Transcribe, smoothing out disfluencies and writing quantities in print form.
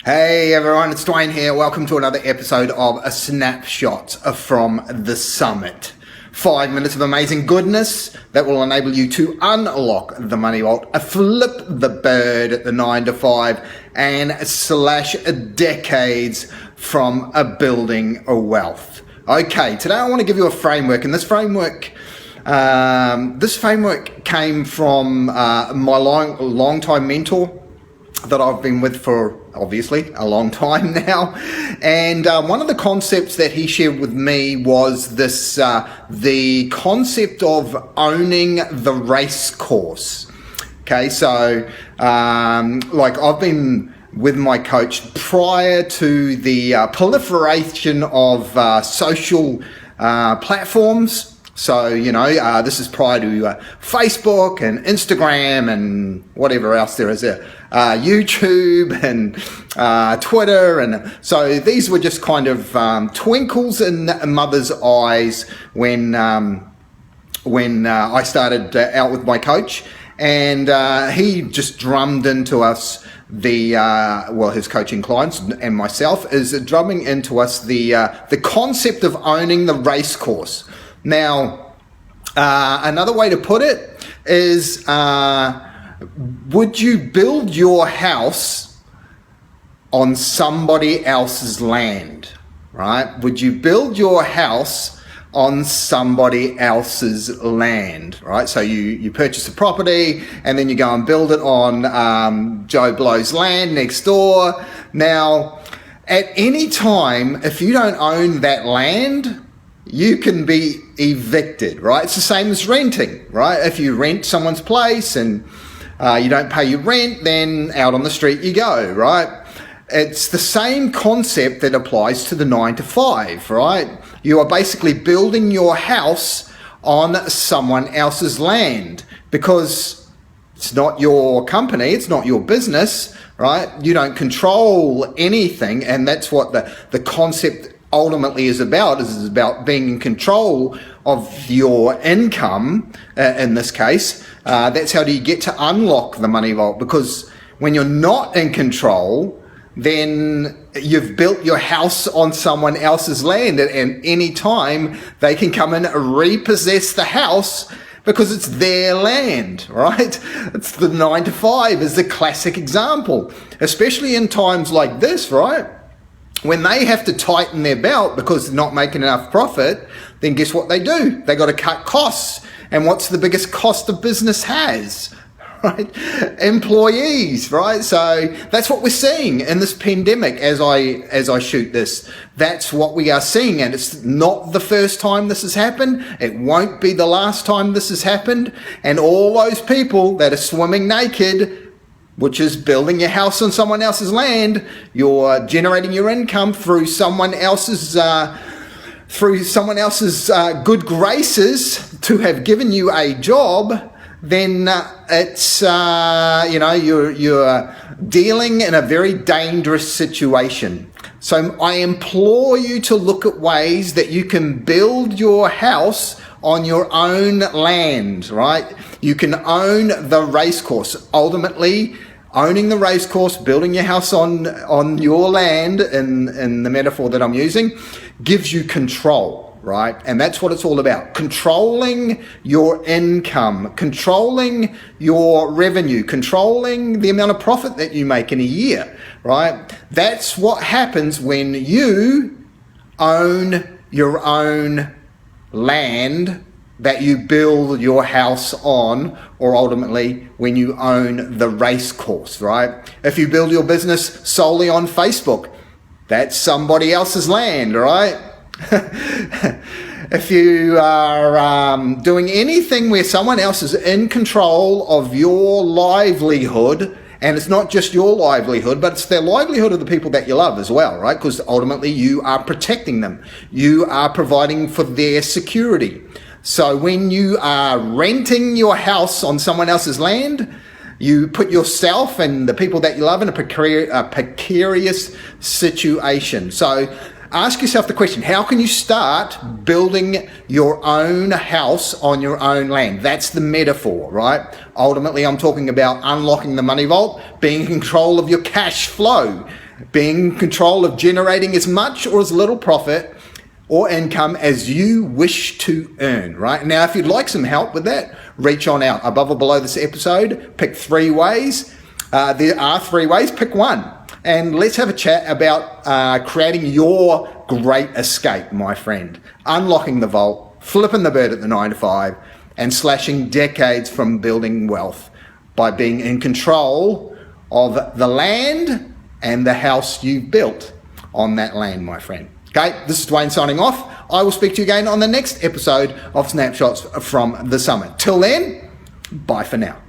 Hey everyone, it's Dwayne here. Welcome to another episode of A Snapshot from the Summit. 5 minutes of amazing goodness that will enable you to unlock the money vault, flip the bird at the 9 to 5, and slash decades from building a wealth. Okay, today I want to give you a framework, and this framework came from my long-time mentor that I've been with for obviously a long time now, and one of the concepts that he shared with me was this the concept of owning the race course. Okay, so like I've been with my coach prior to the proliferation of social platforms. So, you know, this is prior to Facebook and Instagram and whatever else there is there, YouTube and Twitter. And so these were just kind of twinkles in mother's eyes when I started out with my coach. And he just drummed into us his coaching clients and myself is drumming into us the concept of owning the race course. Now, another way to put it is, would you build your house on somebody else's land, right? Would you build your house on somebody else's land, right? So you purchase a property and then you go and build it on Joe Blow's land next door. Now, at any time, if you don't own that land, you can be evicted, right? It's the same as renting, right? If you rent someone's place and you don't pay your rent, then out on the street you go, right? It's the same concept that applies to the 9 to 5, right? You are basically building your house on someone else's land because it's not your company, it's not your business, right? You don't control anything, and that's what the concept ultimately is about being in control of your income. In this case, that's how do you get to unlock the money vault, because when you're not in control, then you've built your house on someone else's land, and any time they can come and repossess the house because it's their land, right? It's the 9 to 5 is the classic example, especially in times like this, right? When they have to tighten their belt because they're not making enough profit, then guess what they do? They got to cut costs. And what's the biggest cost a business has? Right? Employees, right? So that's what we're seeing in this pandemic as I shoot this. That's what we are seeing, and it's not the first time this has happened. It won't be the last time this has happened. And all those people that are swimming naked, which is building your house on someone else's land, you're generating your income through someone else's good graces to have given you a job, then it's you're dealing in a very dangerous situation. So I implore you to look at ways that you can build your house on your own land, right? You can own the race course. Ultimately, owning the race course, building your house on your land, in the metaphor that I'm using, gives you control, right? And that's what it's all about. Controlling your income, controlling your revenue, controlling the amount of profit that you make in a year, right? That's what happens when you own your own land that you build your house on, or ultimately when you own the race course, right? If you build your business solely on Facebook, that's somebody else's land, right? If you are doing anything where someone else is in control of your livelihood, and it's not just your livelihood, but it's the livelihood of the people that you love as well, right? Because ultimately you are protecting them. You are providing for their security. So when you are renting your house on someone else's land, you put yourself and the people that you love in a precarious situation. So ask yourself the question, how can you start building your own house on your own land? That's the metaphor, right? Ultimately, I'm talking about unlocking the money vault, being in control of your cash flow. being in control of generating as much or as little profit or income as you wish to earn, right? Now, if you'd like some help with that, reach on out above or below this episode. Pick 3 ways. There are 3 ways. Pick one. And let's have a chat about creating your great escape, my friend. Unlocking the vault, flipping the bird at the 9 to 5, and slashing decades from building wealth by being in control of the land and the house you've built on that land, my friend. Okay, this is Dwayne signing off. I will speak to you again on the next episode of Snapshots from the Summit. Till then, bye for now.